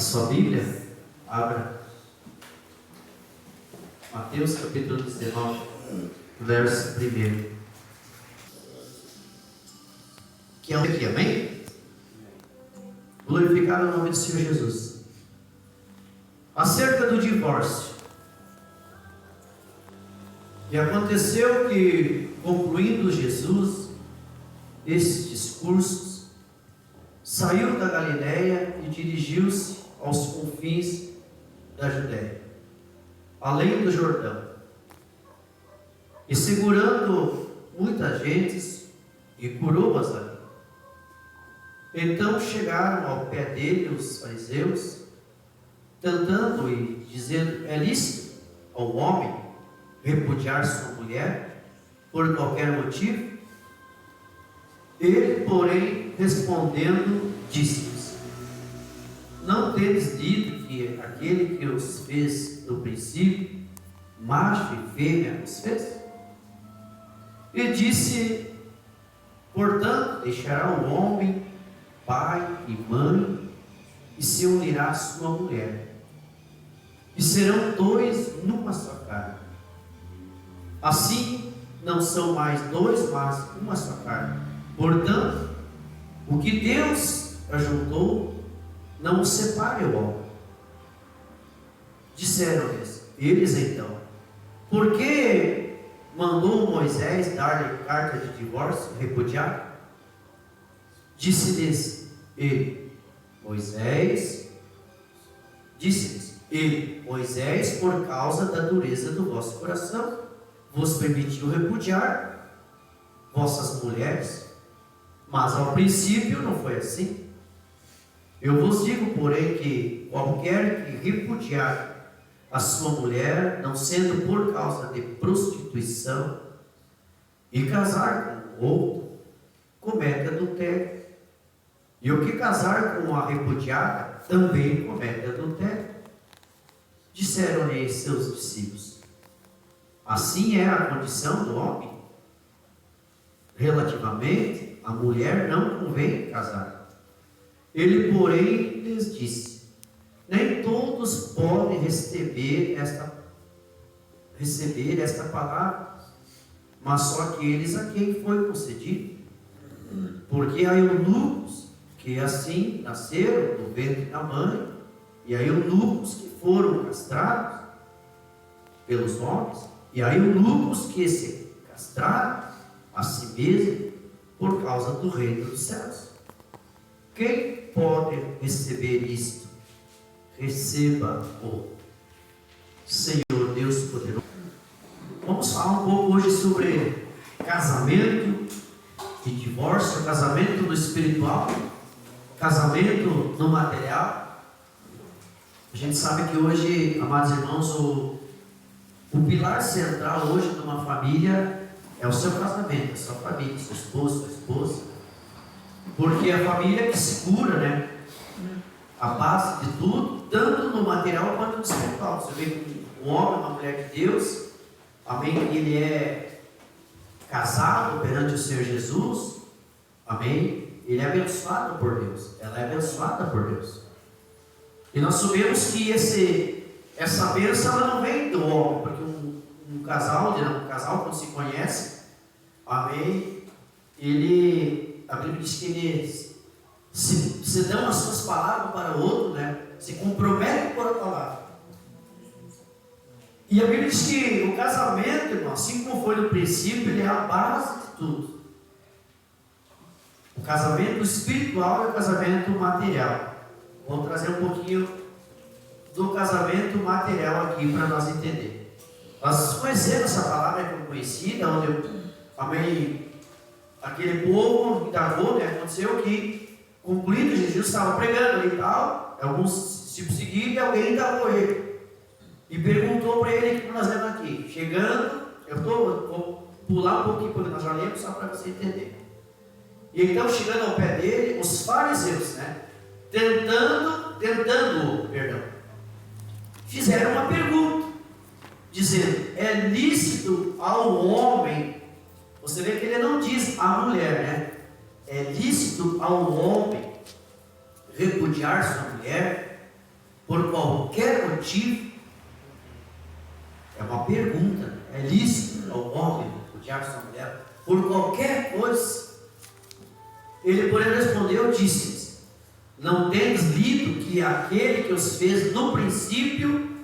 sua Bíblia, abra Mateus capítulo 19, verso 1. Que é um aqui, amém? Glorificado o nome do Senhor Jesus. Acerca do divórcio. E aconteceu que, concluindo Jesus esses discursos, saiu da Galiléia e dirigiu-se aos confins da Judéia, além do Jordão. E segurando muitas gentes, e curou-as ali. Então chegaram ao pé dele os fariseus, tentando e dizendo: é lícito ao homem repudiar sua mulher por qualquer motivo? Ele, porém, respondendo, disse-lhes: não tendes lido que aquele que os fez no princípio, macho e fêmea os fez? E disse: portanto, deixará o homem pai e mãe, e se unirá à sua mulher, e serão dois numa só carne. Assim, não são mais dois, mas uma só carne. Portanto, o que Deus ajuntou, não o separe o homem. Disseram-lhes eles então: por que mandou Moisés dar-lhe carta de divórcio, repudiar? Disse-lhes ele, Moisés, por causa da dureza do vosso coração, vos permitiu repudiar vossas mulheres, mas ao princípio não foi assim. Eu vos digo, porém, que qualquer que repudiar a sua mulher, não sendo por causa de prostituição, e casar com outro, comete adultério. E o que casar com a repudiada, também comete adultério. Disseram-lhe seus discípulos: assim é a condição do homem. Relativamente à mulher não convém casar. Ele, porém, lhes disse: nem todos podem receber esta palavra, mas só aqueles a quem foi concedido. Porque há eunucos que assim nasceram do ventre da mãe, e há eunucos que foram castrados pelos homens, e há eunucos que se castraram a si mesmos por causa do reino dos céus. Quem pode receber isto, receba-o. Senhor Deus poderoso. Vamos falar um pouco hoje sobre casamento e divórcio, casamento no espiritual, casamento no material. A gente sabe que hoje, amados irmãos, o pilar central hoje de uma família é o seu casamento, a sua família, seu esposo, sua esposa. Porque a família que segura, né, a base de tudo, tanto no material quanto no espiritual. Você vê que um homem, uma mulher de Deus, amém, ele é casado perante o Senhor Jesus, amém, ele é abençoado por Deus, ela é abençoada por Deus. E nós sabemos que essa bênção ela não vem do homem, porque um casal quando se conhece, amém, a Bíblia diz que eles se dão as suas palavras para o outro, né? Se comprometem por a palavra. E a Bíblia diz que o casamento, irmão, assim como foi no princípio, ele é a base de tudo. O casamento espiritual e o casamento material. Vou trazer um pouquinho do casamento material aqui para nós entender. Nós conhecemos essa palavra que eu conheci, amém, aquele povo que Davô, né, aconteceu que, concluído, Jesus estava pregando ali e tal, alguns discípulos seguiram e alguém davou ele. E perguntou para ele o que nós lemos aqui. Chegando, vou pular um pouquinho, porque nós já lemos, só para você entender. E então, chegando ao pé dele, os fariseus, né, fizeram uma pergunta, dizendo: é lícito ao homem, você vê que ele não diz a mulher, né? É lícito ao homem repudiar sua mulher por qualquer motivo, é uma pergunta, é lícito ao homem, o diabo à mulher, por qualquer coisa, ele, porém, respondeu, disse-lhes: não tendes lido que aquele que os fez no princípio,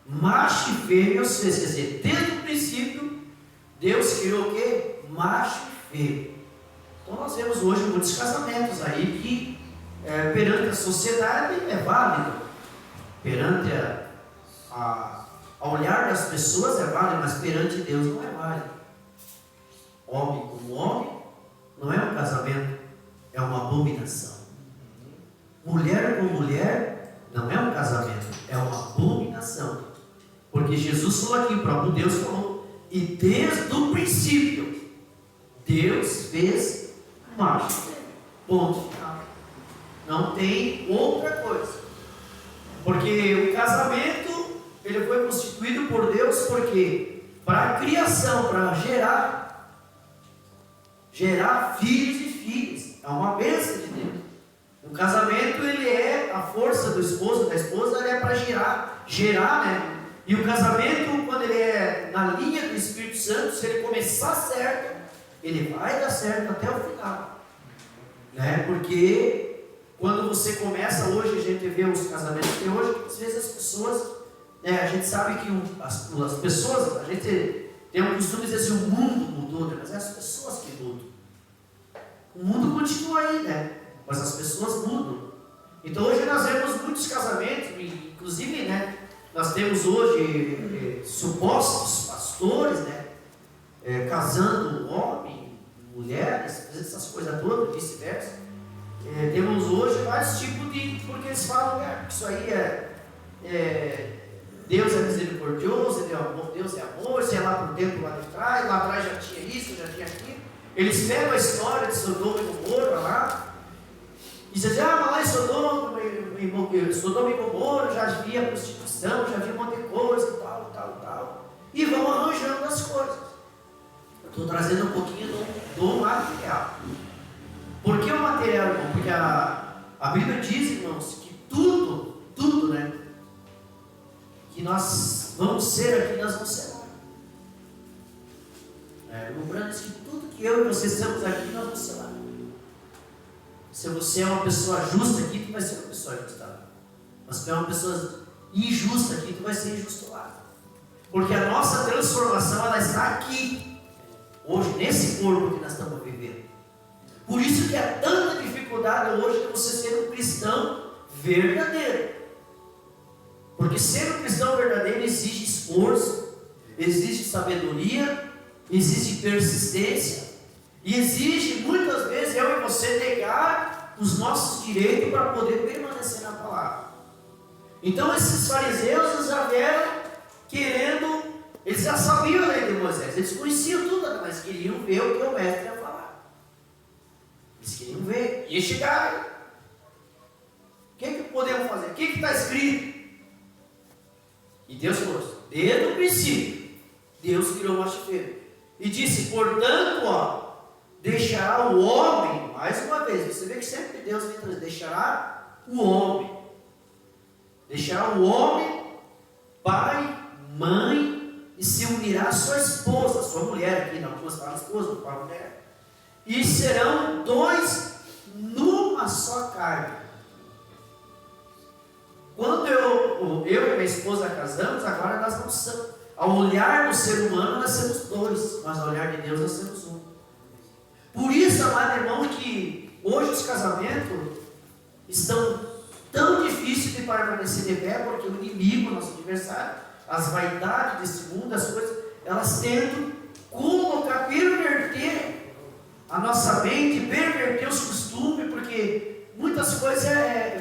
macho e fêmea os fez? Quer dizer, desde o princípio, Deus criou o quê? Macho e fêmea. Então nós vemos hoje muitos casamentos aí que perante a sociedade é válido, perante ao olhar das pessoas é válido, mas perante Deus não é válido. Homem como homem não é um casamento, é uma abominação. Mulher com mulher não é um casamento, é uma abominação. Porque Jesus falou aqui, o próprio Deus falou, e desde o princípio Deus fez macho. Ponto final. Não tem outra coisa. Porque o casamento, ele foi constituído por Deus porque para a criação, para gerar filhos e filhas. É uma bênção de Deus. O casamento, ele é a força do esposo, da esposa, ele é para gerar, né? E o casamento, quando ele é na linha do Espírito Santo, se ele começar certo, ele vai dar certo até o final, né? Porque quando você começa hoje, a gente vê os casamentos que hoje, às vezes as pessoas, né, a gente sabe que as pessoas, a gente tem um costume de dizer assim, o mundo mudou, né? Mas é as pessoas que mudam. O mundo continua aí, né? Mas as pessoas mudam. Então hoje nós vemos muitos casamentos, inclusive, né, nós temos hoje supostos pastores, né, casando homem, mulheres, essas coisas todas, vice-versa. Temos hoje vários tipos de, porque eles falam que isso aí Deus é misericordioso, Deus é amor, sei lá por dentro, lá de trás, lá atrás já tinha isso, já tinha aquilo. Eles pegam a história de Sodoma e Gomorra lá, e dizem, mas lá em Sodoma e Gomorra já havia prostituição, já havia um monte de coisa, tal, e vão arranjando as coisas. Eu estou trazendo um pouquinho do material. Por que o material, irmão? Porque a Bíblia diz, irmãos, que tudo, né, que nós vamos ser aqui, nós vamos ser lá. Lembrando que tudo que eu e você estamos aqui, nós vamos ser lá. Se você é uma pessoa justa aqui, tu vai ser uma pessoa justa. Mas se tu é uma pessoa injusta aqui, tu vai ser injusto lá. Porque a nossa transformação, ela está aqui, hoje, nesse corpo que nós estamos vivendo. Por isso que há tanta dificuldade hoje de você ser um cristão verdadeiro. Porque ser um cristão verdadeiro exige esforço, exige sabedoria, exige persistência, e exige muitas vezes eu e você negar os nossos direitos para poder permanecer na palavra. Então esses fariseus, eles já vieram querendo, eles já sabiam a lei de Moisés, eles conheciam tudo, mas queriam ver o que o mestre ia falar. Eles queriam ver, e chegaram. O que podemos fazer? O que está escrito? E Deus falou, desde o princípio, Deus criou macho e fêmea. E disse, portanto, deixará o homem, mais uma vez, você vê que sempre Deus vem trazer, deixará o homem, pai, mãe, e se unirá à sua esposa, sua mulher aqui, não vamos falar esposa, não fala mulher, e serão dois numa só carne. Quando eu e minha esposa casamos, agora nós não somos, ao olhar do ser humano nós somos dois, mas ao olhar de Deus nós somos um. Por isso, amado irmão, que hoje os casamentos estão tão difíceis de permanecer de pé, porque o inimigo, nosso adversário, as vaidades desse mundo, as coisas, elas tentam colocar, perverter a nossa mente, perverter os costumes, porque muitas coisas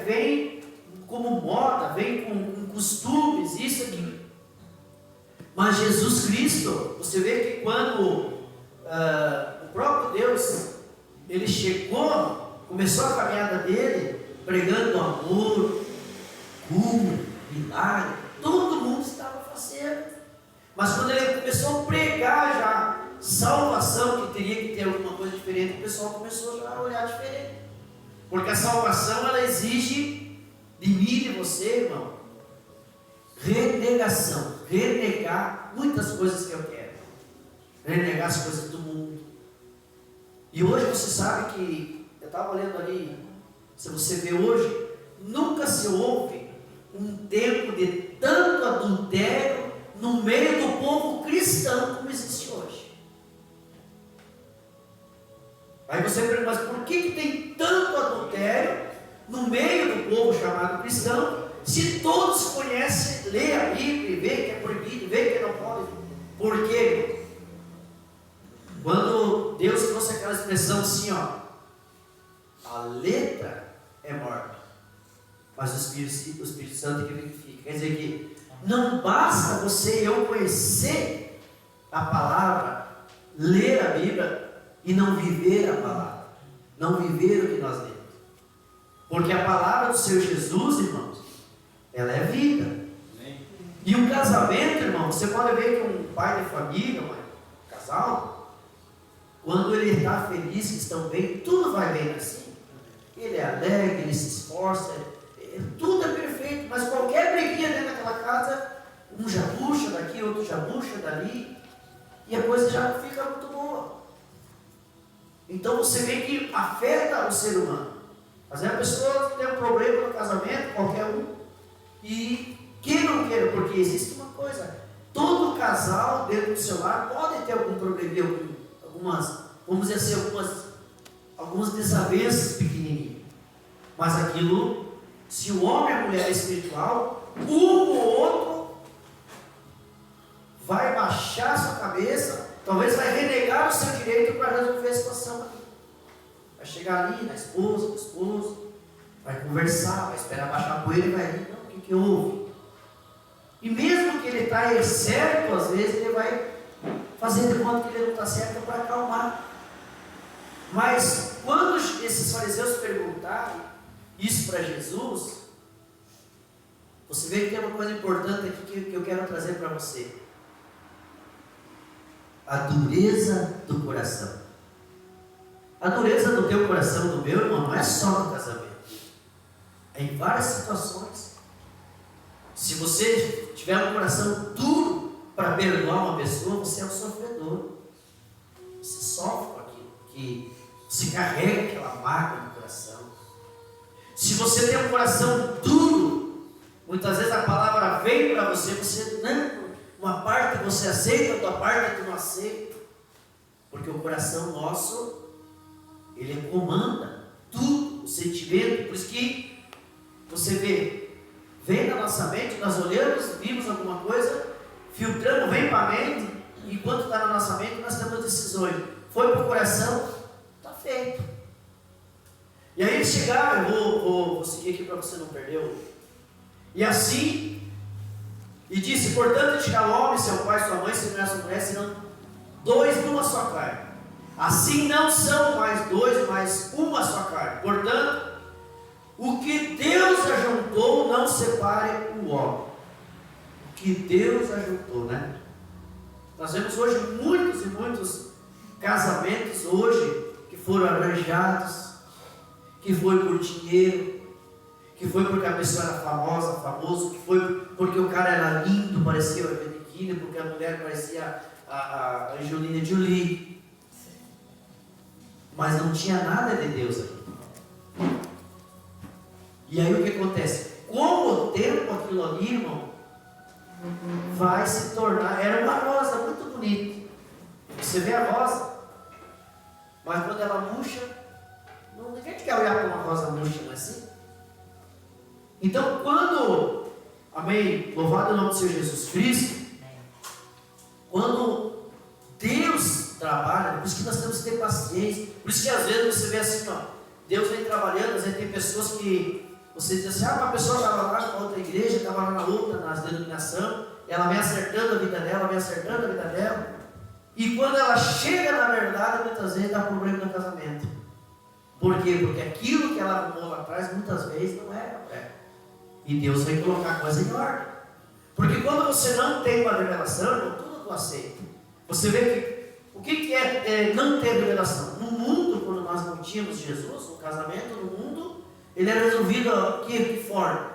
vêm como moda, vêm com costumes, isso aqui. Mas Jesus Cristo, você vê que quando o próprio Deus, ele chegou, começou a caminhada dele, pregando amor, cura, milagre, todo mundo estava fazendo. Mas quando ele começou a pregar já salvação, que teria que ter alguma coisa diferente, o pessoal começou já a olhar diferente. Porque a salvação, ela exige de mim e de você, irmão, Renegação. Renegar muitas coisas que eu quero. Renegar as coisas do mundo. E hoje você sabe que, eu estava olhando ali, se você vê hoje, nunca se ouve um tempo de tanto adultério no meio do povo cristão como existe hoje. Aí você pergunta, mas por que tem tanto adultério no meio do povo chamado cristão, se todos conhecem, lê a Bíblia e vê que é proibido, vê que não pode? Por quê? Quando Deus trouxe aquela expressão assim, ó, a letra é morta, mas o Espírito Santo que vivifica. Quer dizer que não basta você e eu conhecer a palavra, ler a Bíblia e não viver a palavra, não viver o que nós lemos. Porque a palavra do Senhor Jesus, irmãos, ela é vida. Amém. E um casamento, irmão, você pode ver que um pai de família, um casal, quando ele está feliz, que estão bem, tudo vai bem assim. Ele é alegre, ele se esforça, tudo é perfeito, mas qualquer briguinha dentro daquela casa, um já puxa daqui, outro já puxa dali, e a coisa já não fica muito boa. Então você vê que afeta o ser humano. Mas a pessoa tem um problema no casamento, qualquer um, e queira ou não queira, porque existe uma coisa, todo casal dentro do seu lar pode ter algum probleminha, algumas, vamos dizer assim, algumas desavenças pequenininhas. Mas aquilo, se o homem e a mulher é espiritual, um ou outro vai baixar a sua cabeça, talvez vai renegar o seu direito para resolver a situação ali. Vai chegar ali na esposa, no esposo, vai conversar, vai esperar baixar a poeira e vai ali, não, o que houve? E mesmo que ele está certo, às vezes ele vai fazer de conta que ele não está certo para acalmar. Mas quando esses fariseus perguntaram isso para Jesus, você vê que tem uma coisa importante aqui que eu quero trazer para você. A dureza do coração. A dureza do teu coração, do meu irmão, não é só no casamento. É em várias situações. Se você tiver um coração duro para perdoar uma pessoa, você é um sofredor. Você sofre com aquilo, que você carrega aquela mágoa no coração. Se você tem um coração duro, muitas vezes a palavra vem para você, você não, uma parte você aceita, outra parte tu não aceita. Porque o coração nosso, ele comanda tudo, o sentimento. Por isso que você vem na nossa mente, nós olhamos, vimos alguma coisa, filtramos, vem para a mente, e enquanto está na nossa mente, nós temos decisões. Foi para o coração, está feito. E aí eles chegaram, eu vou seguir aqui para você não perder. E assim, e disse, portanto, deixará o homem, seu pai, sua mãe, se não é sua mulher, serão dois numa só carne. Assim não são mais dois, mas uma só carne. Portanto, o que Deus ajuntou, não separe o homem. O que Deus ajuntou, né? Nós vemos hoje muitos e muitos casamentos hoje que foram arranjados, que foi por dinheiro, que foi porque a pessoa era famosa, famoso, que foi porque o cara era lindo, parecia o Evenequine, porque a mulher parecia a Angelina Jolie. Mas não tinha nada de Deus aqui. E aí o que acontece? Com o tempo aquilo ali, irmão, vai se tornar, era uma rosa muito bonita. Você vê a rosa, mas quando ela murcha, ninguém quer olhar para uma rosa murcha, não é assim? Então quando, amém, louvado o nome do Senhor Jesus Cristo, quando Deus trabalha, por isso que nós temos que ter paciência, por isso que às vezes você vê assim, ó, Deus vem trabalhando, às vezes tem pessoas que você diz assim, uma pessoa estava lá na outra igreja, estava lá na outra, nas denominações, ela vem acertando a vida dela, e quando ela chega na verdade, muitas vezes dá problema no casamento. Por quê? Porque aquilo que ela arrumou lá atrás, muitas vezes não era para ela. E Deus vai colocar a coisa em ordem. Porque quando você não tem uma revelação, tudo tu aceita. Você vê que, o que é não ter revelação? No mundo, quando nós não tínhamos Jesus, o casamento no mundo, ele era resolvido de que forma?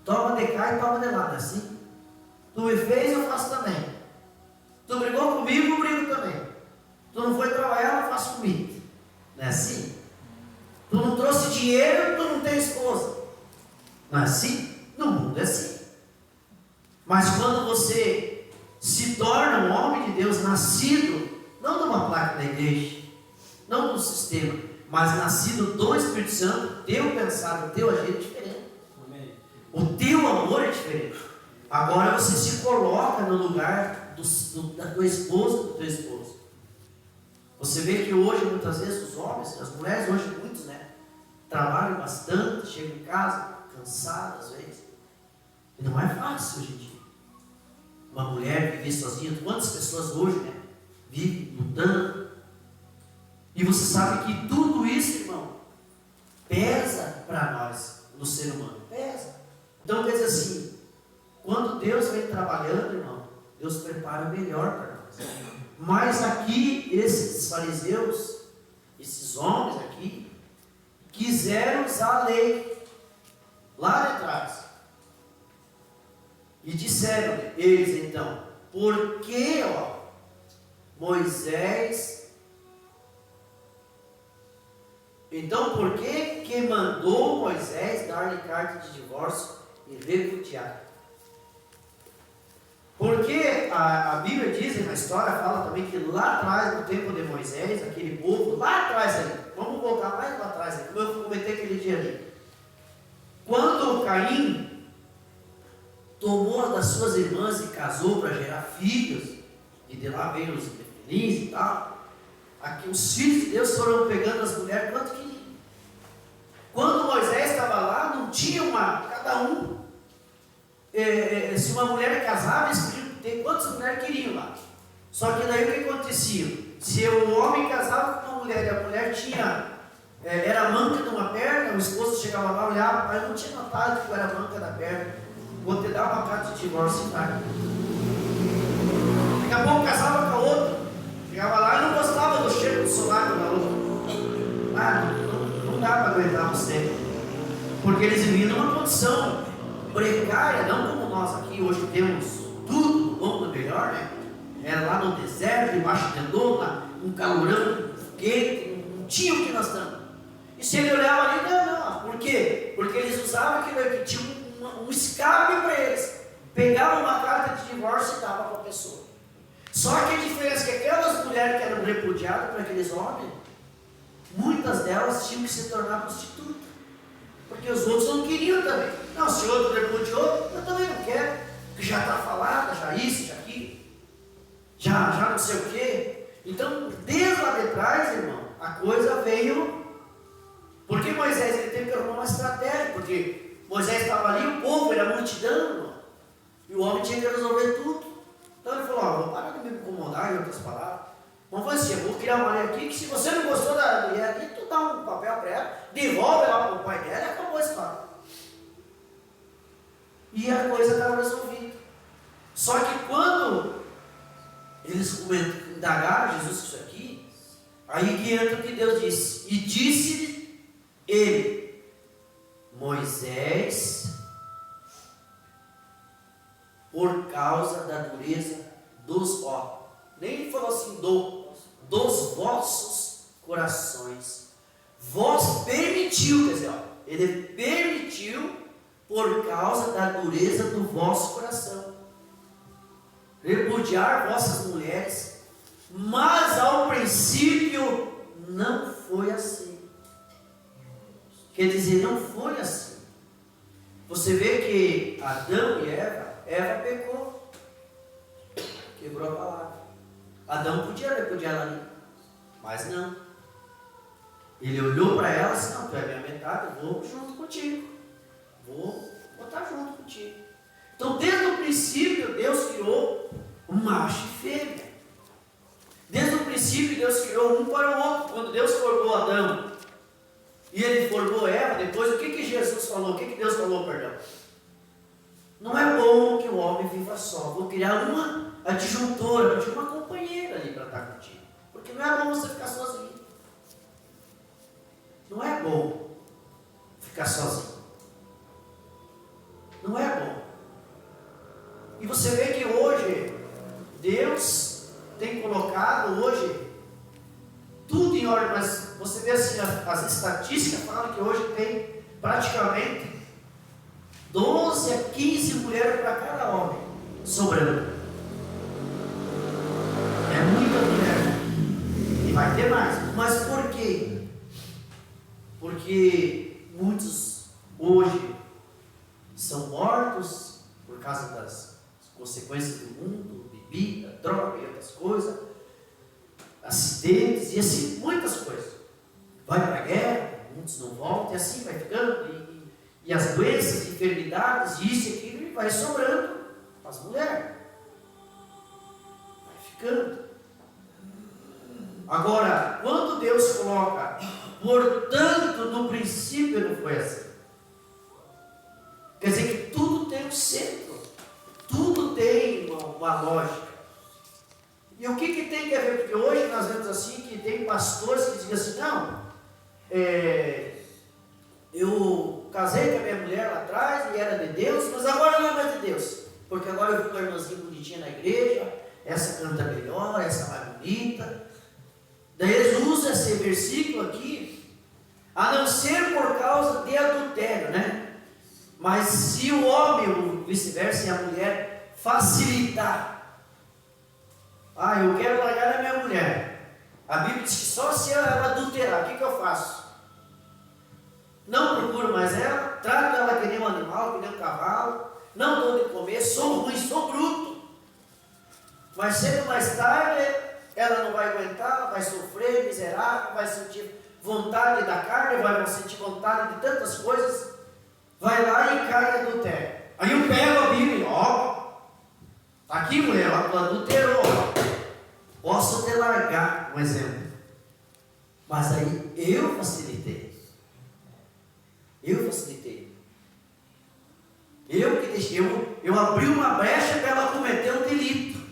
Toma pecar e toma de lá, não é assim? Tu me fez, eu faço também. Tu brigou comigo, eu brigo também. Tu não foi trabalhar, eu faço comigo. Não é assim? Tu não trouxe dinheiro, tu não tem esposa. Não é assim? No mundo é assim. Mas quando você se torna um homem de Deus, nascido, não de uma placa da igreja, não do sistema, mas nascido do Espírito Santo, teu pensar, o teu agir é diferente. Amém. O teu amor é diferente. Agora você se coloca no lugar da tua esposa, do teu esposo. Você vê que hoje, muitas vezes, os homens, as mulheres hoje, muitos, né? Trabalham bastante, chegam em casa, cansadas às vezes. E não é fácil hoje em dia. Uma mulher viver sozinha, quantas pessoas hoje, né? Vivem lutando. E você sabe que tudo isso, irmão, pesa para nós, no ser humano. Pesa. Então, quer dizer assim, quando Deus vem trabalhando, irmão, Deus prepara o melhor para nós. Mas aqui, esses fariseus, esses homens aqui, quiseram usar a lei lá de trás. E disseram eles então, por que, Moisés, então por que mandou Moisés dar-lhe carta de divórcio e repudiar? Porque a Bíblia diz, na história, fala também que lá atrás, no tempo de Moisés, aquele povo, lá atrás ali, vamos voltar mais lá atrás, como eu comentei aquele dia ali, quando Caim tomou uma das suas irmãs e casou para gerar filhos, e de lá veio os nefilins e tal, aqui os filhos de Deus foram pegando as mulheres quanto queriam. Quando Moisés estava lá, não tinha cada um, se uma mulher casava, eles podiam ter quantas mulheres queriam lá. Só que daí o que acontecia? Se o homem casava com uma mulher e a mulher tinha, era manca de uma perna, o esposo chegava lá, olhava, mas não tinha notado que era manca da perna. Vou te dar uma carta de divórcio, tá? Daqui a pouco casava com a outra, chegava lá e não gostava do cheiro do sovaco da outra. Não dá para aguentar você, porque eles viviam numa condição precária, não como nós aqui hoje temos tudo do bom do melhor, né? Era lá no deserto, debaixo de lona, um calorão quente, não tinha o que nós estamos. E se ele olhava ali, não. Por quê? Porque eles usavam aquilo que tinha um escape para eles. Pegavam uma carta de divórcio e davam para a pessoa. Só que a diferença é que aquelas mulheres que eram repudiadas por aqueles homens, muitas delas tinham que se tornar prostitutas. Porque os outros não queriam também. Não, se o outro repudiou, eu também não quero. Porque já está falado, já isso, já aquilo. Já não sei o quê. Então, desde lá de trás, irmão, a coisa veio. Porque Moisés ele teve que arrumar uma estratégia. Porque Moisés estava ali, o povo era multidão, irmão. E o homem tinha que resolver tudo. Então ele falou, vou parar de me incomodar, em outras palavras. Vamos fazer assim, eu vou criar uma lei aqui, que se você não gostou da mulher aqui, tu dá um papel para ela, devolve ela para o pai dela e acabou a história. E a coisa estava resolvida. Só que quando eles indagaram Jesus com isso aqui, aí que entra o que Deus disse. E disse ele, Moisés, por causa da dureza dos nem ele falou assim, dos vossos corações. Vós permitiu, quer dizer, ele permitiu por causa da dureza do vosso coração. Repudiar vossas mulheres, mas ao princípio não foi assim. Quer dizer, não foi assim. Você vê que Adão e Eva pecou, quebrou a palavra. Adão podia repudiar ela ali, mas não. Ele olhou para ela e disse, não, tu é minha metade, eu vou junto contigo. Vou botar junto contigo. Então, desde o princípio, Deus criou um macho e fêmea. Desde o princípio, Deus criou um para o outro. Quando Deus formou Adão e ele formou Eva, depois o que Jesus falou? O que Deus falou, perdão? Não é bom que o homem viva só. Vou criar uma adjuntora, uma companheira ali para estar contigo. Porque não é bom você ficar sozinho. Não é bom ficar sozinho. Não é bom. E você vê que hoje, Deus tem colocado hoje tudo em ordem, mas você vê assim, as estatísticas falam que hoje tem praticamente 12 a 15 mulheres para cada homem sobrando. É muita mulher. E vai ter mais. Mas por quê? Porque muitos hoje são mortos por causa das consequências do mundo, bebida, droga e outras coisas, acidentes e assim, muitas coisas. Vai para a guerra, muitos não voltam, e assim vai ficando. E as doenças, enfermidades, isso e aquilo, e vai sobrando as mulheres. Vai ficando. Agora, quando Deus coloca, portanto, no princípio não foi assim. Quer dizer que tudo tem um centro, tudo tem uma lógica. E o que tem a ver? Porque hoje nós vemos assim que tem pastores que dizem assim, não, eu casei com a minha mulher lá atrás e era de Deus, mas agora não é mais de Deus. Porque agora eu vi uma irmãzinha bonitinha na igreja, essa canta melhor, essa mais bonita. Daí eles usam esse versículo aqui, a não ser por causa de adultério, né? Mas se o homem, ou vice-versa, e a mulher facilitar, eu quero largar a minha mulher. A Bíblia diz que só se ela adulterar, o que eu faço? Não procuro mais ela, trato ela que nem um animal, que nem um cavalo, não dou de comer, sou ruim, sou bruto. Mas cedo ou mais tarde, ela não vai aguentar, vai sofrer, miserável, vai sentir vontade da carne, vai sentir vontade de tantas coisas, vai lá e cai em adultério. Aí eu pego a Bíblia, aqui mulher, tu adulterou, posso te largar, um exemplo. Mas aí eu facilitei. Eu que deixei, eu abri uma brecha para ela cometer um delito.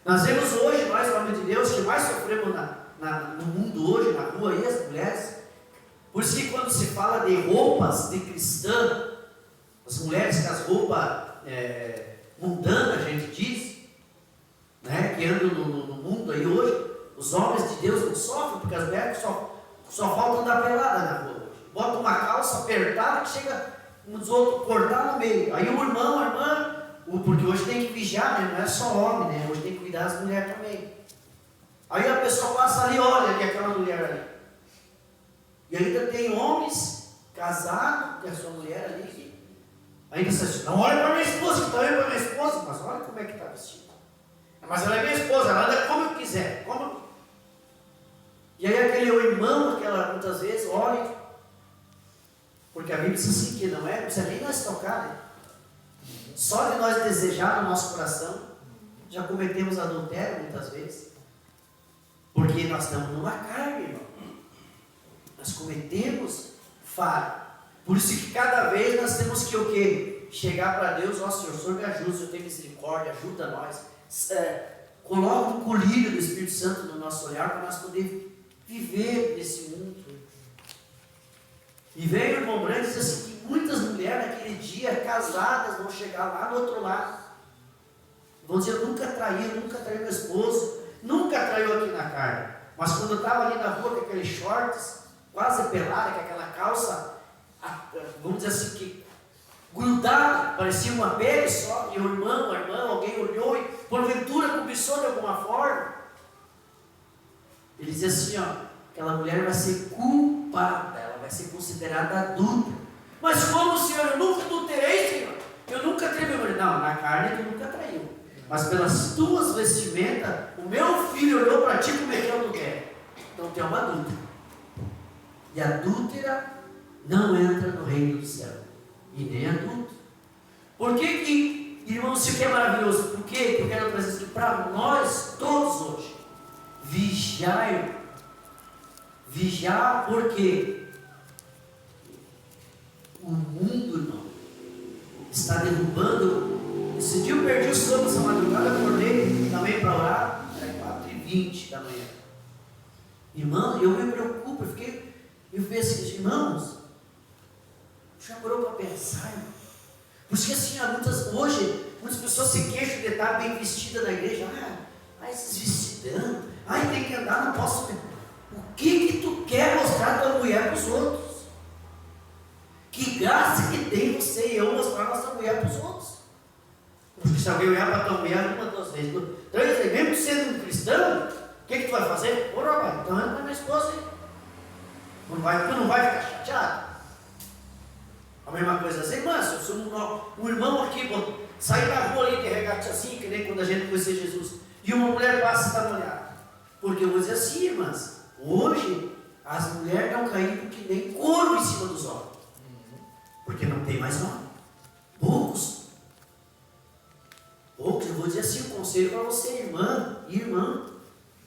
Nós vemos hoje, nós, no nome de Deus, que mais sofremos no mundo hoje, na rua aí, as mulheres. Por isso que quando se fala de roupas de cristã, as mulheres com as roupas mundanas, a gente diz, né, que andam no mundo aí hoje, os homens de Deus não sofrem, porque as mulheres só faltam dar pelada na rua hoje. Bota uma calça apertada que chega uns outros cortar no meio. Aí o irmão, a irmã, porque hoje tem que vigiar, né? Não é só homem, né? Hoje tem que cuidar das mulheres também. Aí a pessoa passa ali, olha que aquela mulher ali. E ainda tem homens casados com a sua mulher ali que ainda se diz, não olha para minha esposa, que está olhando para minha esposa, mas olha como é que está vestido. Mas ela é minha esposa, ela anda como eu quiser, E aí aquele irmão, muitas vezes, olha, porque a Bíblia diz assim que não precisa nem nós tocar, né? Só de nós desejar no nosso coração, já cometemos adultério muitas vezes, porque nós estamos numa carne, irmão. Nós cometemos falha. Por isso que cada vez nós temos que o quê? Chegar para Deus, Senhor, o Senhor me ajuda, o Senhor tem misericórdia, ajuda nós. Coloca o colírio do Espírito Santo no nosso olhar para nós poder viver nesse mundo. E veio o irmão Branco e disse assim, que muitas mulheres naquele dia, casadas, vão chegar lá do outro lado. Vão dizer, eu nunca traí meu esposo, nunca traiu aqui na carne. Mas quando eu estava ali na rua com aqueles shorts, quase pelada, com aquela calça, vamos dizer assim, que grudada, parecia uma pele só, e o irmão, a irmã, alguém olhou e porventura cobiçou de alguma forma. Ele dizia assim, aquela mulher vai ser culpada, ela vai ser considerada adulta. Mas como, Senhor, eu nunca adulterei, Senhor? Eu nunca traí meu marido. Não, na carne tu nunca traiu. Mas pelas tuas vestimentas, o meu filho olhou para ti e cometeu adultério. Então tu é uma adulta. E adúltera não entra no reino do céu. E nem adulto. Por que, irmãos, isso aqui é maravilhoso? Por que eu quero trazer isso aqui para nós todos hoje? Vigiai. Vigiar porque o mundo, irmão, está derrubando. Esse dia eu perdi o sono essa madrugada, acordei também para orar, era 4h20 da manhã. Irmão, eu me preocupo, eu fiquei assim, irmãos, já parou para pensar, irmão? Por isso que assim, hoje, muitas pessoas se queixam de estar bem vestida na igreja. Esses vestidão, tem que andar, não posso. O que tu quer mostrar tua mulher para os outros? Que graça que tem você e eu mostrar nossa mulher para os outros. Porque se alguém olhar para tua mulher uma, duas vezes, três vezes, mesmo sendo um cristão, o que tu vai fazer? Ô rapaz, então anda com minha esposa aí. Tu não vai ficar chateado? A mesma coisa assim, irmã, se eu sou um irmão aqui, sair na rua ali de regate assim, que nem quando a gente conhecer Jesus, e uma mulher passa e está molhada. Porque eu vou dizer assim, irmãs, hoje as mulheres estão caindo que nem corvo em cima dos homens. Porque não tem mais homem. Poucos, eu vou dizer assim, um conselho para você, irmã e irmão,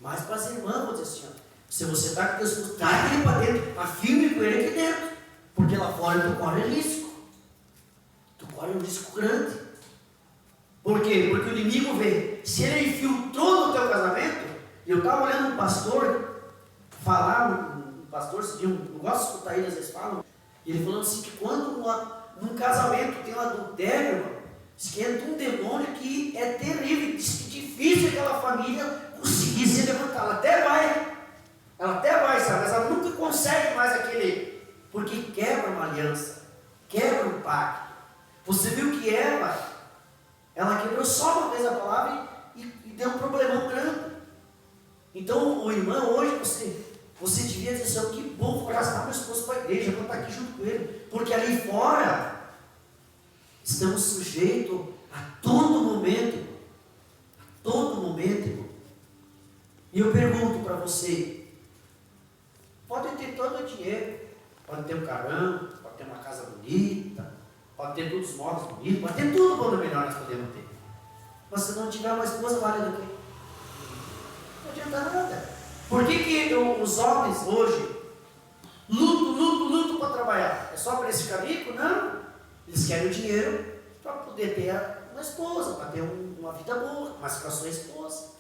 mais para as irmãs, vou dizer assim, se você está com Deus, traz ele para dentro, afirme com ele aqui dentro, porque lá fora tu corre risco, tu corre um risco grande. Por quê? Porque o inimigo vê, se ele infiltrou no teu casamento. Eu estava olhando um pastor falar, um pastor, eu gosto de escutar ele, às vezes falam, ele falando assim, que quando num casamento tem um adultério, diz que entra um demônio que é terrível, diz que é difícil aquela família conseguir se levantar. Ela até vai, sabe, mas ela nunca consegue mais aquele, porque quebra uma aliança, quebra um pacto. Você viu que ela quebrou só uma vez a palavra e deu um problemão grande. Então, o irmão, hoje você devia dizer assim, que bom, vou arrastar meu esposo para a igreja, vou estar aqui junto com ele, porque ali fora estamos sujeitos a todo momento, irmão. E eu pergunto para você, pode ter todo o dinheiro, pode ter um carrão, pode ter uma casa bonita, pode ter todos os móveis bonitos, pode ter tudo bom melhor nós podemos ter, mas se não tiver uma esposa, vale do quê? Não adianta nada. Por que os homens hoje lutam para trabalhar? É só para eles ficar ricos? Não. Eles querem o dinheiro para poder ter uma esposa, para ter uma vida boa, mas com a sua esposa.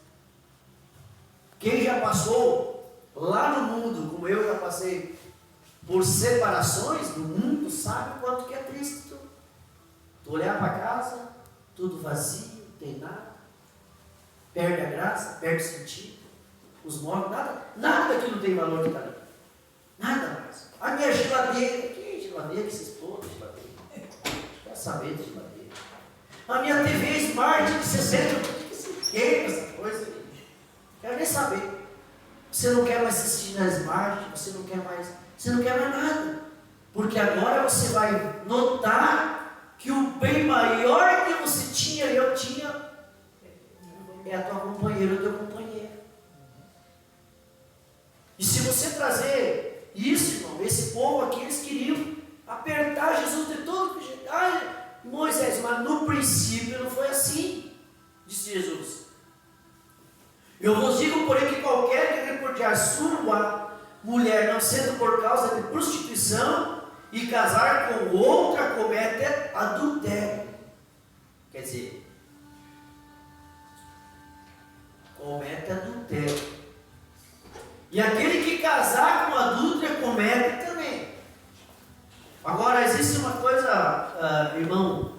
Quem já passou lá no mundo, como eu já passei, por separações do mundo, sabe o quanto que é triste. Tu olhar para casa, tudo vazio, não tem nada, perde a graça, perde o sentido. Os móveis, nada daquilo tem valor que está ali. Nada mais. A minha geladeira, que geladeira que vocês pôr? Geladeira. Quer saber de geladeira? A minha TV Smart de 60, o que você quer essa coisa aí? Quero nem saber. Você não quer mais assistir na Smart, você não quer mais nada. Porque agora você vai notar que o bem maior que você tinha e eu tinha é a tua companheira, o teu companheiro. E se você trazer isso, irmão, esse povo aqui, eles queriam apertar Jesus de todo jeito. Moisés, mas no princípio não foi assim, disse Jesus. Eu vos digo, porém, que qualquer que repudiar sua mulher, não sendo por causa de prostituição, e casar com outra, comete adultério. Quer dizer, comete adultério. E aquele que casar com adúltera comete também. Agora, existe uma coisa, irmão,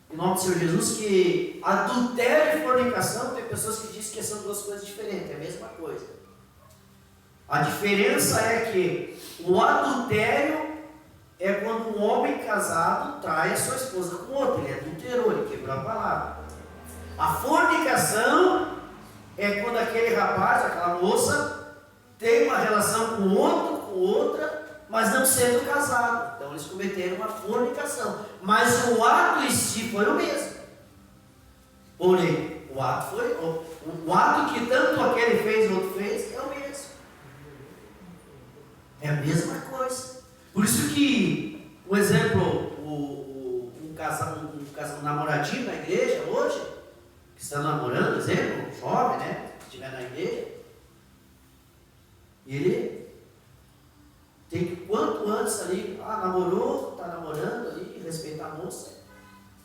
em nome do Senhor Jesus, que adultério e fornicação, tem pessoas que dizem que são duas coisas diferentes, é a mesma coisa. A diferença é que o adultério é quando um homem casado trai a sua esposa com outra, ele adulterou, ele quebrou a palavra. A fornicação é quando aquele rapaz, aquela moça, tem uma relação com outro, com outra, mas não sendo casado. Então eles cometeram uma fornicação. Mas o ato em si foi o mesmo. Porém, o ato que tanto aquele fez, o outro fez, é o mesmo. É a mesma coisa. Por isso que, um exemplo, um namoradinho na igreja hoje, que está namorando, exemplo, um jovem, né? Que estiver na igreja, ele tem que, quanto antes ali, namorou, está namorando ali, respeitar a moça,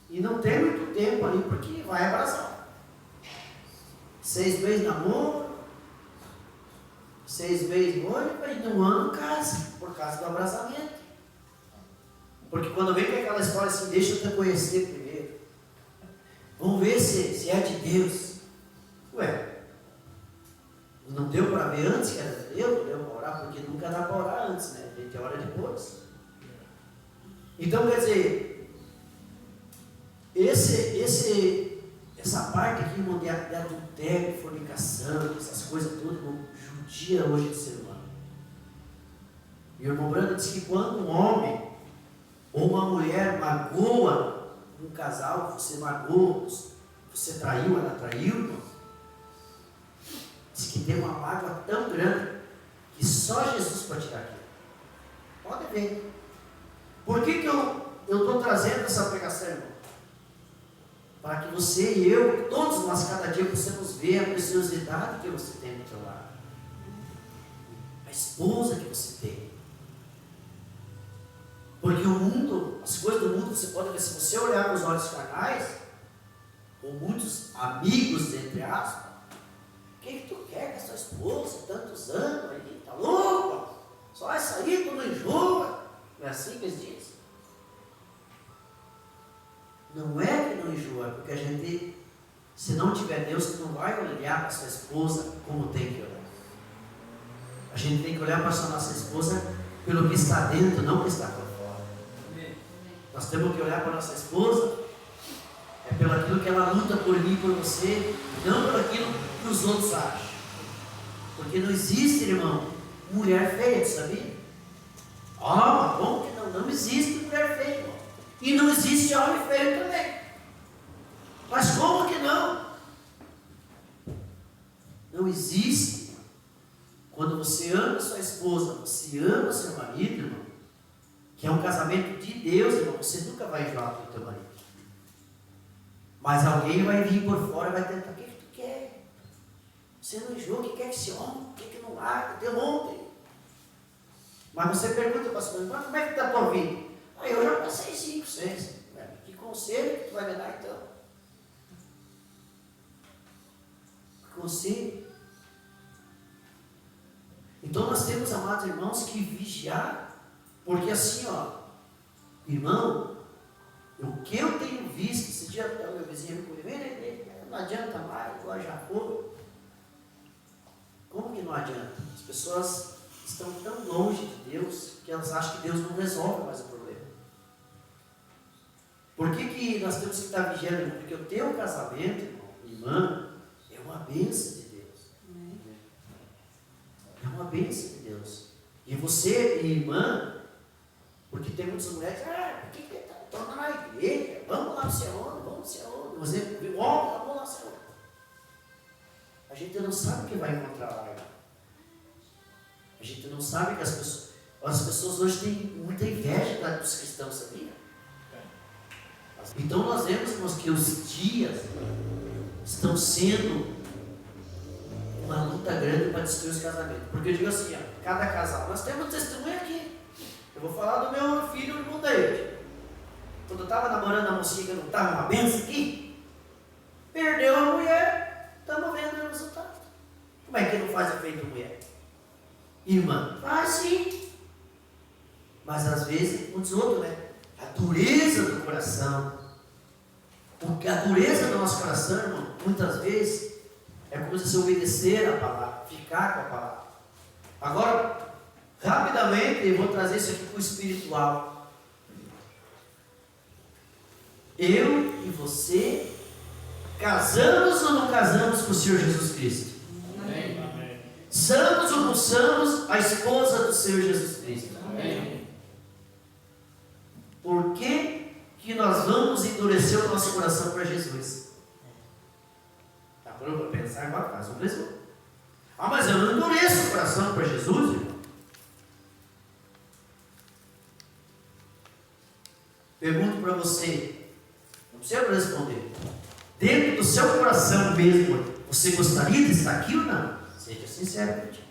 e não tem muito tempo ali, porque vai abrasar. 6 meses namoro, 6 meses noiva, e no ano casa, por causa do abrasamento. Porque quando vem com aquela história assim, deixa eu te conhecer primeiro. Vamos ver se é de Deus. Ué, não deu para ver antes que era de Deus? Não deu para orar? Porque nunca dá para orar antes, né? A gente ora depois. Então, quer dizer, essa parte aqui, irmão, de adultério, fornicação, essas coisas tudo, irmão, judia hoje do ser humano. E o irmão Brando diz que quando um homem ou uma mulher magoa um casal, você magoou, você traiu, ela traiu, irmão, diz que tem uma mágoa tão grande que só Jesus pode tirar aquilo. Pode ver. Por que eu estou trazendo essa pregação, irmão? Para que você e eu, todos nós, cada dia, possamos ver a preciosidade que você tem no teu lado. A esposa que você tem. Porque o mundo, as coisas do mundo, você pode ver, se você olhar com os olhos carnais, com muitos amigos, entre aspas, o que tu quer com a sua esposa, tantos anos aí, tá louco? Só vai sair quando enjoa. Não é assim que eles dizem? Não é que não enjoa, é porque a gente, se não tiver Deus, você não vai olhar para a sua esposa como tem que olhar. A gente tem que olhar para a nossa esposa pelo que está dentro, não pelo que está por fora. Nós temos que olhar para a nossa esposa pelo aquilo que ela luta por mim, por você, não pelo aquilo que os outros acham. Porque não existe, irmão, mulher feia, sabia? Mas como que não? Não existe mulher feia, irmão. E não existe homem feio também. Mas como que não? Não existe. Quando você ama sua esposa, você ama seu marido, irmão, que é um casamento de Deus, irmão, você nunca vai enjoar com o teu marido. Mas alguém vai vir por fora e vai tentar, o que tu quer? Você não enjoa, o que quer esse homem? O que não larga? Deu ontem. Mas você pergunta para a sua irmã, como é que está a tua vida? Eu já passei 5, 6. Que conselho que tu vai me dar então? Que conselho? Então nós temos, amados irmãos, que vigiar. Porque assim, irmão, o que eu tenho visto, esse dia o meu vizinho me vem na igreja, não adianta mais, agora já foi. Como que não adianta? As pessoas estão tão longe de Deus que elas acham que Deus não resolve mais o problema. Por que nós temos que estar vigiando? Porque o teu casamento, irmão, irmã, é uma bênção de Deus. É uma bênção de Deus. E você, irmã, porque tem muitas mulheres, por que torna na igreja? Vamos lá no céu, vamos no céu. Você, vamos lá no céu. A gente não sabe o que vai encontrar lá, irmão. A gente não sabe que as pessoas hoje têm muita inveja dos cristãos, sabia? Então nós vemos, irmãos, que os dias estão sendo uma luta grande para destruir os casamentos. Porque eu digo assim, cada casal, nós temos um testemunho aqui. Eu vou falar do meu filho, o irmão David. Quando eu estava namorando a mocinha que não estava uma benção aqui, perdeu a mulher, estamos vendo o resultado. Como é que não faz efeito mulher? Irmã, faz sim. Mas às vezes, muitos outros, né? A dureza do coração. Porque a dureza do nosso coração, irmão, muitas vezes é como se obedecer a palavra, ficar com a palavra. Agora, rapidamente, eu vou trazer isso aqui para o espiritual. Eu e você, casamos ou não casamos com o Senhor Jesus Cristo? Amém. Somos ou não somos a esposa do Senhor Jesus Cristo? Amém. Por que nós vamos endurecer o nosso coração para Jesus? Está pronto para pensar? Agora faz um resumo. Mas eu não endureço o coração para Jesus, irmão. Pergunto para você, não precisa responder. Dentro do seu coração mesmo, você gostaria de estar aqui ou não? Seja sincero contigo.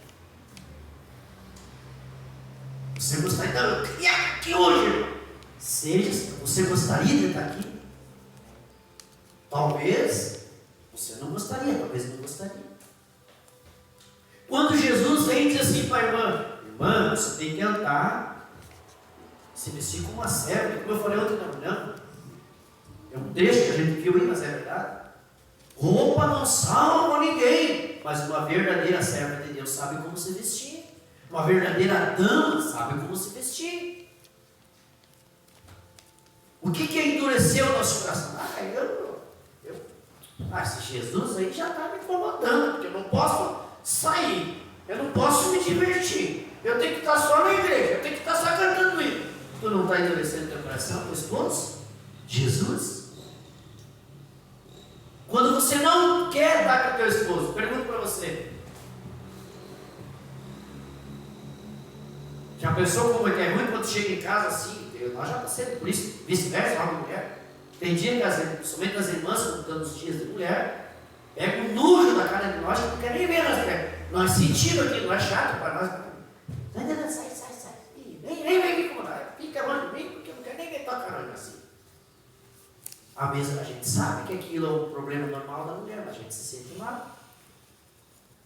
Você gostaria de estar aqui hoje, irmão? Você gostaria de estar aqui? Talvez você não gostaria, talvez não gostaria. Quando Jesus vem e diz assim para a irmã, você tem que andar Se vestir como uma serva, como eu falei ontem na manhã. É um trecho que a gente viu aí, mas é verdade. Roupa não salva ninguém, mas uma verdadeira serva de Deus sabe como se vestir. Uma verdadeira dama sabe como se vestir. O que endureceu o nosso coração? Esse Jesus aí já está me incomodando, porque eu não posso sair, eu não posso me divertir, eu tenho que estar só na igreja, eu tenho que estar só cantando hino. Tu não está endurecendo teu coração, teu esposo? Jesus? Quando você não quer estar com teu esposo, pergunto para você, já pensou como é que é ruim quando chega em casa assim? Nós já passamos por isso, vice-versa, uma mulher. Tem dia que, somente as irmãs, contando os dias de mulher, pega o nojo da cara de nós, que não quer nem ver nós perto. Nós sentimos aqui, não é chato para nós. Sai. Nem vem me incomodar. Fica longe de mim, porque eu não quero nem ver tua cara assim. A gente sabe que aquilo é um problema normal da mulher, mas a gente se sente mal.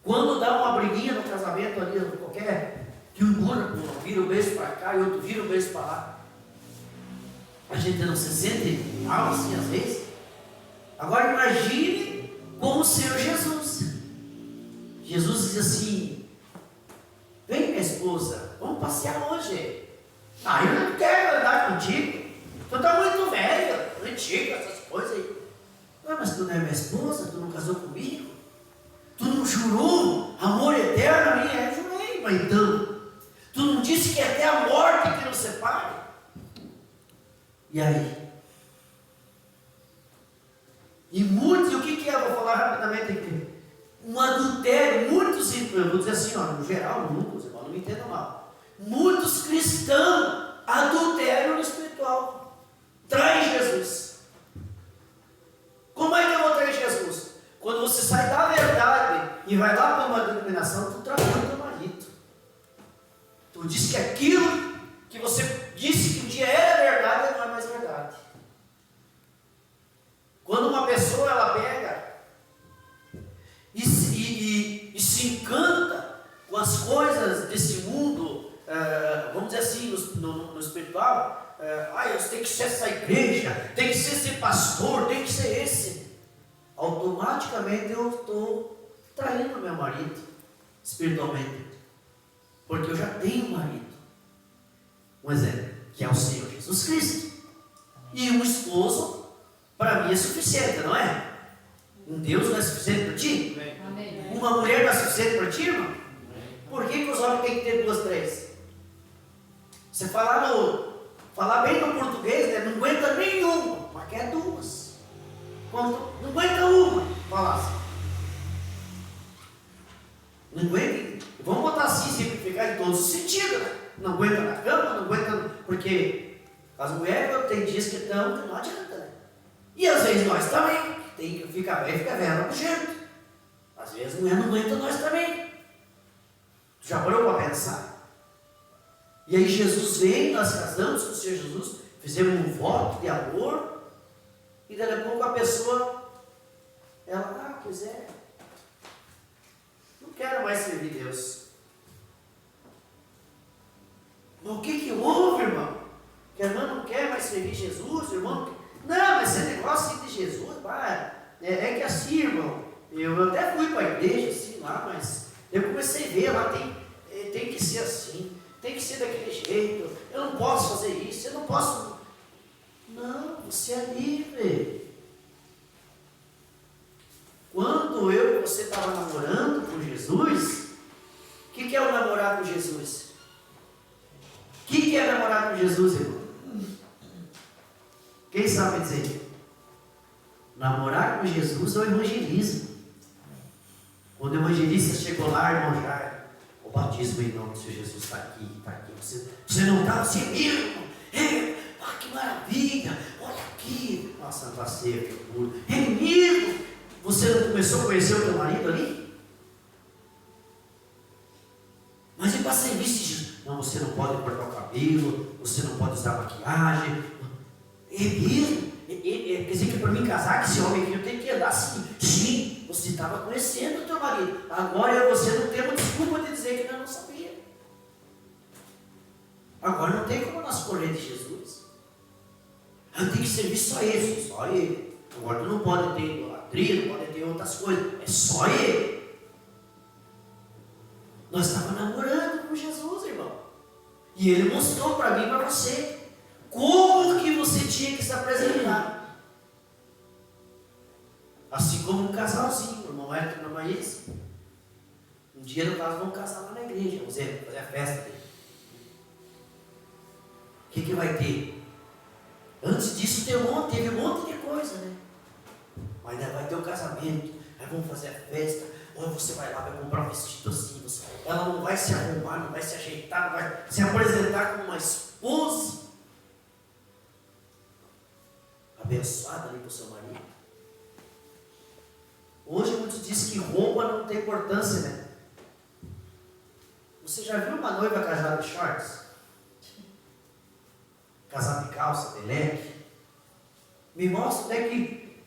Quando dá uma briguinha no casamento ali, qualquer, que um vira o beijo para cá e outro vira o beijo para lá. A gente não se sente mal assim às vezes. Agora imagine como o Senhor Jesus. Jesus diz assim: vem minha esposa, vamos passear hoje. Eu não quero andar contigo. Tu está muito velho, antigo, essas coisas aí. Mas tu não é minha esposa, tu não casou comigo. Tu não jurou amor eterno a mim? Eu jurei, mas então. Tu não disse que é até a morte que nos separe? E aí? E muitos, o que é? Eu vou falar rapidamente aqui. Um adultério, muitos, eu vou dizer assim, no geral, muitos, não me entendam mal. Muitos cristãos adulteram no espiritual. Traem Jesus. Como é que eu vou trair Jesus? Quando você sai da verdade e vai lá para uma denominação, tu traiu o teu marido. Tu disse que aquilo que você disse que um dia era verdade, não é mais verdade. Quando uma pessoa ela pega e se encanta com as coisas desse mundo, vamos dizer assim, no espiritual, eu tenho que ser essa igreja, tem que ser esse pastor, tem que ser esse. Automaticamente eu estou traindo meu marido, espiritualmente, porque eu já tenho um marido. Um exemplo, que é o Senhor Jesus Cristo. E um esposo, para mim, é suficiente, não é? Um Deus não é suficiente para ti? Amém. Uma mulher não é suficiente para ti, irmão? Por que os homens têm que ter 2, 3? Você falar bem no português, né? Não aguenta nenhuma, mas quer 2. Não aguenta uma, fala assim. Não aguenta. Vamos botar assim, simplificar em todos os sentidos, né? Não aguenta na cama, não aguenta, porque as mulheres tem dias que estão, não adianta, né? E às vezes nós também, tem que ficar bem, fica velha no jeito. Às vezes a mulher não aguenta nós também. Tu já parou para pensar? E aí Jesus veio, nós casamos com o Senhor Jesus, fizemos um voto de amor, e daqui a pouco a pessoa, ela, pois é, não quero mais servir Deus. Mas o que houve, irmão? Que a irmã não quer mais servir Jesus, irmão? Não, mas esse negócio de Jesus, é que assim, irmão, eu até fui para a igreja, assim, lá, mas eu comecei a ver, lá tem que ser assim, tem que ser daquele jeito, eu não posso fazer isso, eu não posso... Não, você é livre. Quando eu e você estava namorando com Jesus, o que é o namorar com Jesus? O que é namorar com Jesus, irmão? Quem sabe dizer? Namorar com Jesus é o evangelismo. Quando o evangelista chegou lá, irmão, já o batismo em nome do Senhor Jesus está aqui, está aqui. Você não está assim, irmão? Que maravilha, olha aqui. Nossa, Santa Ceia, que puro. Menino, você não começou a conhecer o teu marido ali? Mas e para serviço de Jesus? Não, você não pode cortar o cabelo, você não pode usar maquiagem. É mesmo? Quer dizer que para mim casar com esse homem aqui eu tenho que andar assim. Sim, você estava conhecendo o teu marido. Agora você não tem uma desculpa de dizer que nós não sabia. Agora não tem como nós posso correr de Jesus. Eu tenho que servir só Ele, só Ele. Agora tu não pode ter idolatria, não pode ter outras coisas, é só Ele. Nós estávamos namorando com Jesus, irmão. E Ele mostrou para mim e para você como que você tinha que se apresentar. Assim como um casalzinho, o irmão Hélio e a irmã Maísa. Um dia no caso vamos casar lá na igreja, vamos fazer a festa dele. O que vai ter? Antes disso teve um monte de coisa, né? Mas ainda vai ter o casamento, aí vamos fazer a festa, ou você vai lá, vai comprar um vestido assim, ela não vai se arrumar, não vai se ajeitar, não vai se apresentar como uma esposa abençoada ali para o seu marido. Hoje muitos dizem que roupa não tem importância, né? Você já viu uma noiva casada de shorts? Casada de calça, de leque? Me mostra onde é que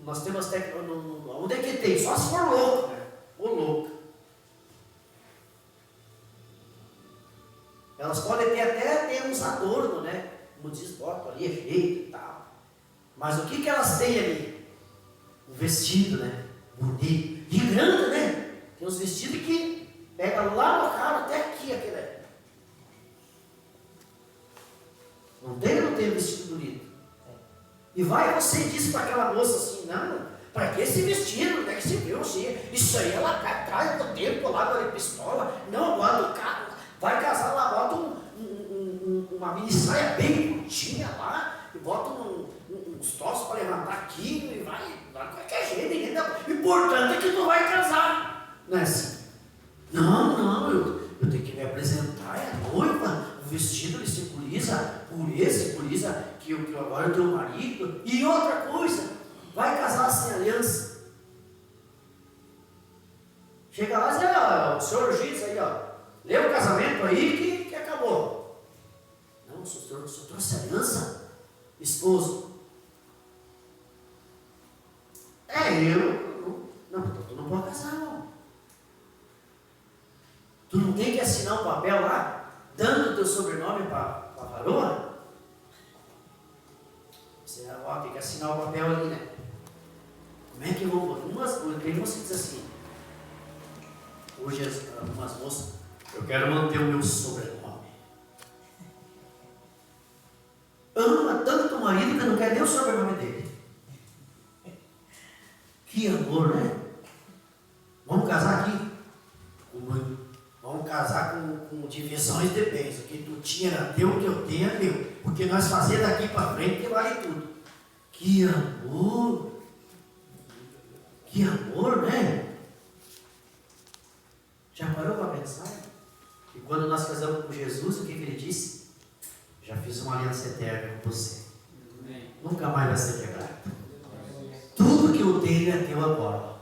nós temos onde é que tem? Só se for louco, né? Ou louca. Elas podem ter até uns adornos, né? Como diz, bota ali, efeito e tal. Mas o que elas têm ali? Um vestido, né? Bonito. E grande, né? Tem uns vestidos que pega lá no carro até aqui, aquele. Não tem vestido bonito. E vai você e diz para aquela moça assim, não, para que esse vestido? Não é que se viu assim? Isso aí ela atrás do tempo lá da pistola. Não, agora do carro. Vai casar lá, bota uma mini saia bem curtinha lá, e bota uns troços para levantar aqui, e vai qualquer jeito. O importante é que tu vai casar. Não é assim? Não, eu tenho que me apresentar, é noiva, o vestido ele simboliza pureza que agora eu tenho um marido. E outra coisa, vai casar sem aliança. Chega lá e diz, o senhor Giz aí, lê o casamento aí que acabou. Não, o senhor trouxe aliança, esposo. Não, tu não pode casar, não. Tu não tem que assinar um papel lá, dando o teu sobrenome para a varoa? Você tem que assinar o papel ali, né? Como é que eu vou? Tem moça que diz assim, hoje algumas moças, eu quero manter o meu sobrenome. Ama tanto o marido que não quer nem o sobrenome dele. Que amor, né? Vamos casar aqui? Vamos casar com divisões de bens. O que tu tinha era teu, o que eu tenho é meu. Porque nós fazemos daqui para frente que vale tudo. Que amor! Que amor, né? Já parou para pensar? E quando nós casamos com Jesus, o que ele disse? Já fiz uma aliança eterna com você. Nunca mais vai ser quebrado. Tudo que eu tenho é teu agora.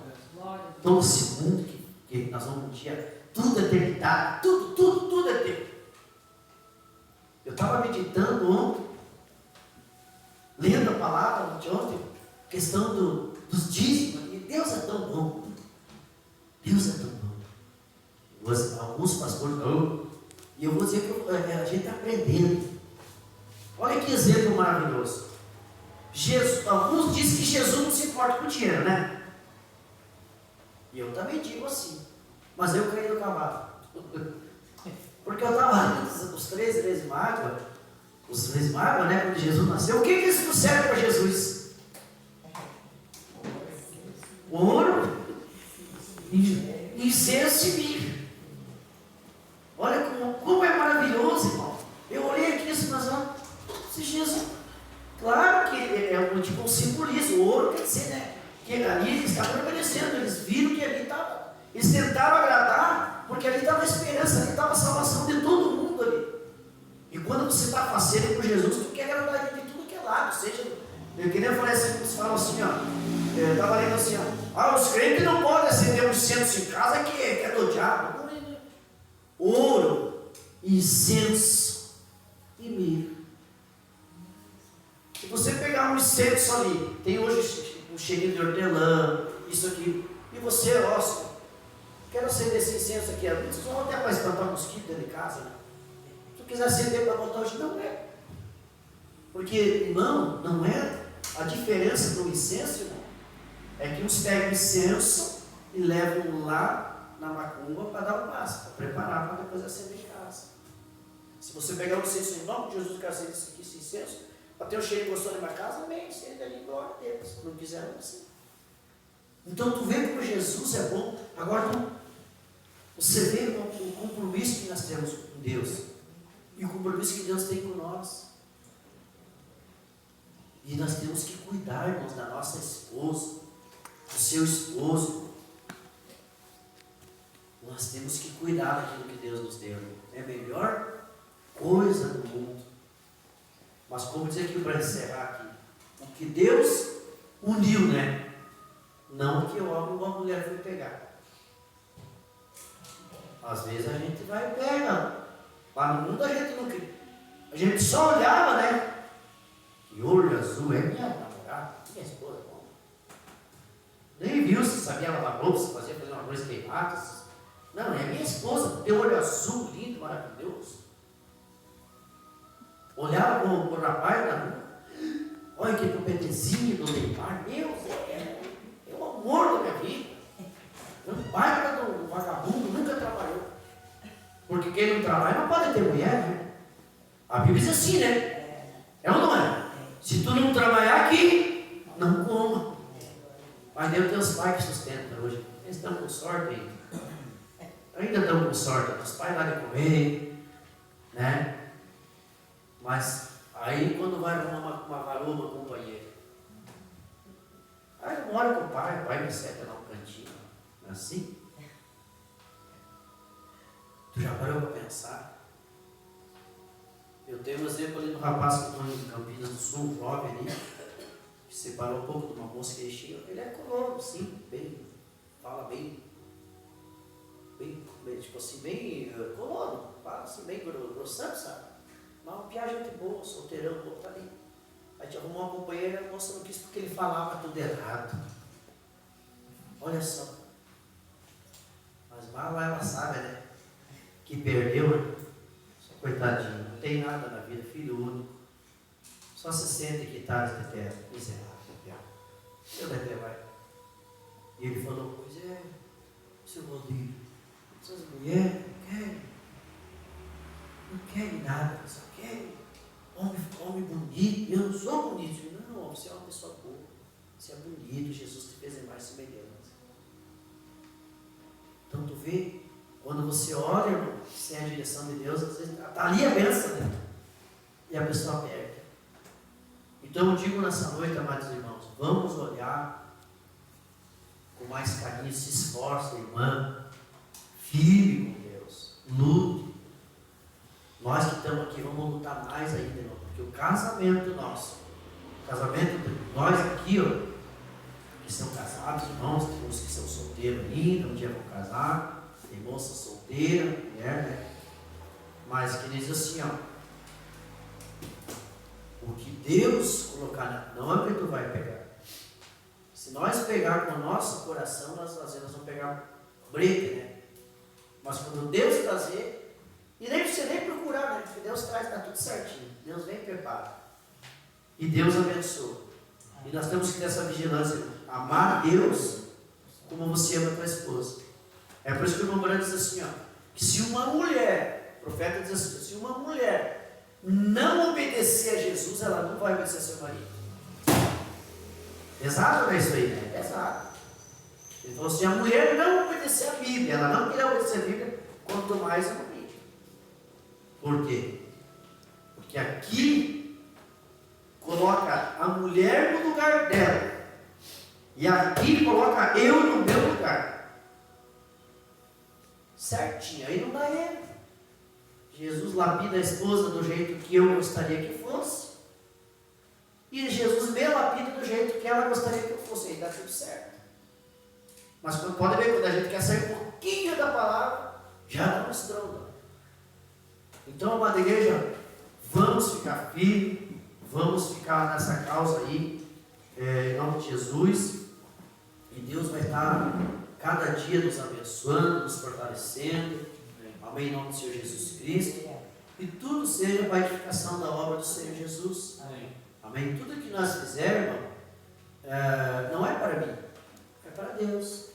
Todo esse mundo que nós vamos um dia, tudo é eternidade, tudo é teu. Eu estava meditando ontem, lendo a palavra de ontem, questão dos dízimos, e Deus é tão bom. Deus é tão bom. Alguns pastores não, e eu vou dizer que a gente está aprendendo. Olha que exemplo maravilhoso. Alguns dizem que Jesus não se importa com dinheiro, né? E eu também digo assim, mas eu caí no cavalo. Porque eu estava os 3 reis magos, né, quando Jesus nasceu, o que eles trouxeram para Jesus? Ouro, incenso e mirra. Olha como é maravilhoso, irmão. Eu olhei aqui e disse, mas se Jesus, claro que é um simbolismo. O ouro quer dizer, né, que ali eles estavam obedecendo, eles viram que ali estava, eles tentaram agradar, porque ali estava a esperança, ali estava a salvação de todo mundo ali. E quando você está parceiro com Jesus, tu quer agradar ele de tudo que é lado, seja, eu queria falar assim, eles falam assim, eu estava lendo assim, os crentes não podem acender um incenso em casa que é do diabo. Ouro, incenso e mirra. Se você pegar um incenso ali, tem hoje um cheirinho de hortelã, isso aqui, e você, quero acender esse incenso aqui, vocês vão até para espantar mosquito dentro de casa, né? tu quiser acender para botar hoje, não é. Porque não é a diferença do incenso, irmão. É que uns pegam incenso e levam lá na macumba para dar o passo, para preparar para depois acender em casa. Se você pegar o incenso em nome de Jesus, quero acender esse incenso, para ter um cheiro gostoso na minha casa, amém, acende ali, glória a Deus. Se não quiser, não assim. Então tu vê como Jesus é bom. Agora você vê o compromisso que nós temos com Deus e o compromisso que Deus tem com nós. E nós temos que cuidar, irmãos, da nossa esposa, do seu esposo. Nós temos que cuidar daquilo que Deus nos deu. É a melhor coisa do mundo. Mas como dizer aqui para encerrar aqui, o que Deus uniu, né? Não que o homem ou a mulher foi pegar. Às vezes a gente vai e pega. Lá no mundo a gente não queria. A gente só olhava, né? Que olho azul é minha namorada, minha esposa. Bom. Nem viu se sabia lavar roupa, se fazia fazer uma coisa queimada. Não, é minha esposa, tem olho azul, lindo, maravilhoso. Olhava para o rapaz da rua. Olha que competezinho do Neymar. Meu Deus, é o amor da minha vida. Não vai para um vagabundo, nunca trabalhou. Porque quem não trabalha não pode ter mulher, né? A Bíblia diz assim, né? É ou não é? Se tu não trabalhar aqui, não coma. Mas Deus tem os pais que sustentam hoje. Eles estão com sorte ainda. Ainda estão com sorte. Os pais lá de comer, né? Mas aí quando vai arrumar uma varoa, uma companheira, aí mora com o pai me senta lá no cantinho, não é assim? Tu já parou para pensar? Eu tenho um exemplo ali do rapaz que está em Campinas do Sul, um jovem ali, que separou um pouco de uma moça que ele tinha. Ele é colono, sim, bem, fala bem, tipo assim, bem colono, fala assim, bem grossão, sabe? Mas uma piada gente boa, solteirão, o tá ali. Aí te arrumou uma companheira, a moça não quis porque ele falava tudo errado. Olha só. Mas mal ela sabe, né? Que perdeu, né? Só coitadinho, não tem nada na vida, filho único. Só se sente que está de terra, miserável. Seu Dedé vai. E ele falou, pois é, seu Rodrigo, essas mulheres não querem nada, só querem homem bonito. Eu não sou bonito. Não, você é uma pessoa boa. Você é bonito. Jesus te fez em mais semelhança. Então tu vê, quando você olha, irmão, sem a direção de Deus, às vezes está ali a bênção, né? E a pessoa perde. Então eu digo nessa noite, amados irmãos, vamos olhar com mais carinho, se esforce, irmã, firme com Deus, lute. Nós que estamos aqui vamos lutar mais ainda, irmão, porque o casamento nosso, o casamento de nós aqui, ó, que são casados, irmãos, tem uns que são solteiros ainda, um dia vão casar, tem moça solteira, mulher, né? Mas que diz assim, ó, o que Deus colocar, não é o que tu vai pegar. Se nós pegar com o nosso coração, nós às vezes vamos pegar break, né? Mas quando Deus trazer, e nem precisa nem procurar, né? Porque Deus traz, está tudo certinho. Deus vem e prepara. E Deus abençoa. E nós temos que ter essa vigilância. Amar a Deus como você ama a tua esposa. É por isso que o irmão Branco diz assim, ó, que se uma mulher, o profeta diz assim, se uma mulher não obedecer a Jesus, ela não vai obedecer a seu marido. Pesado, não é isso aí, né? Pesado. Ele falou assim, a mulher não obedecer a Bíblia, ela não queria obedecer a Bíblia, quanto mais a marido. Por quê? Porque aqui coloca a mulher no lugar dela. E aqui coloca eu no meu lugar. Certinho, aí não dá erro. Jesus lapida a esposa do jeito que eu gostaria que fosse. E Jesus me lapida do jeito que ela gostaria que eu fosse. Aí dá tudo certo. Mas pode ver, quando a gente quer sair um pouquinho da palavra, já dá um estrondo. Então, amada igreja, vamos ficar firmes, vamos ficar nessa causa aí, em nome de Jesus, e Deus vai estar cada dia nos abençoando, nos fortalecendo, amém, em nome do Senhor Jesus Cristo, e tudo seja para a edificação da obra do Senhor Jesus. Amém. Amém? Tudo que nós fizermos, não é para mim, é para Deus.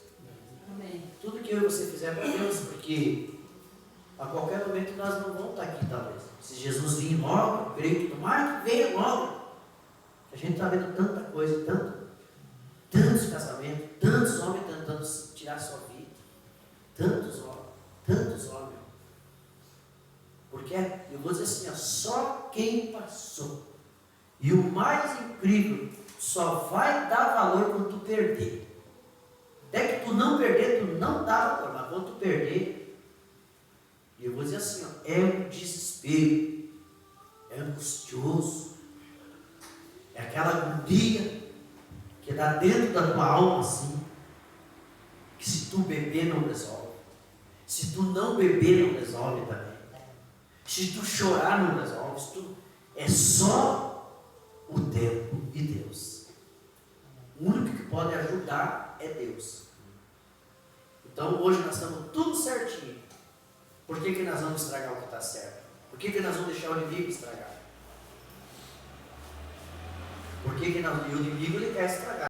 Amém. Tudo que eu e você fizer é para Deus, porque a qualquer momento nós não vamos estar aqui, talvez. Se Jesus vir logo, eu creio que tomara que venha logo. A gente está vendo tanta coisa, tantos casamentos, tantos homens tentando tirar sua vida. Tantos homens. Porque eu vou dizer assim, só quem passou. E o mais incrível, só vai dar valor quando tu perder. Até que tu não perder, tu não dá valor, mas quando tu perder, e eu vou dizer assim, é um desespero, é angustioso, é aquela agonia que dá dentro da tua alma assim, que se tu beber não resolve, se tu não beber não resolve também, se tu chorar não resolve, é só o tempo e Deus. O único que pode ajudar é Deus. Então hoje nós estamos tudo certinho. Por que nós vamos estragar o que está certo? Por que nós vamos deixar o inimigo estragar? E o inimigo ele quer estragar.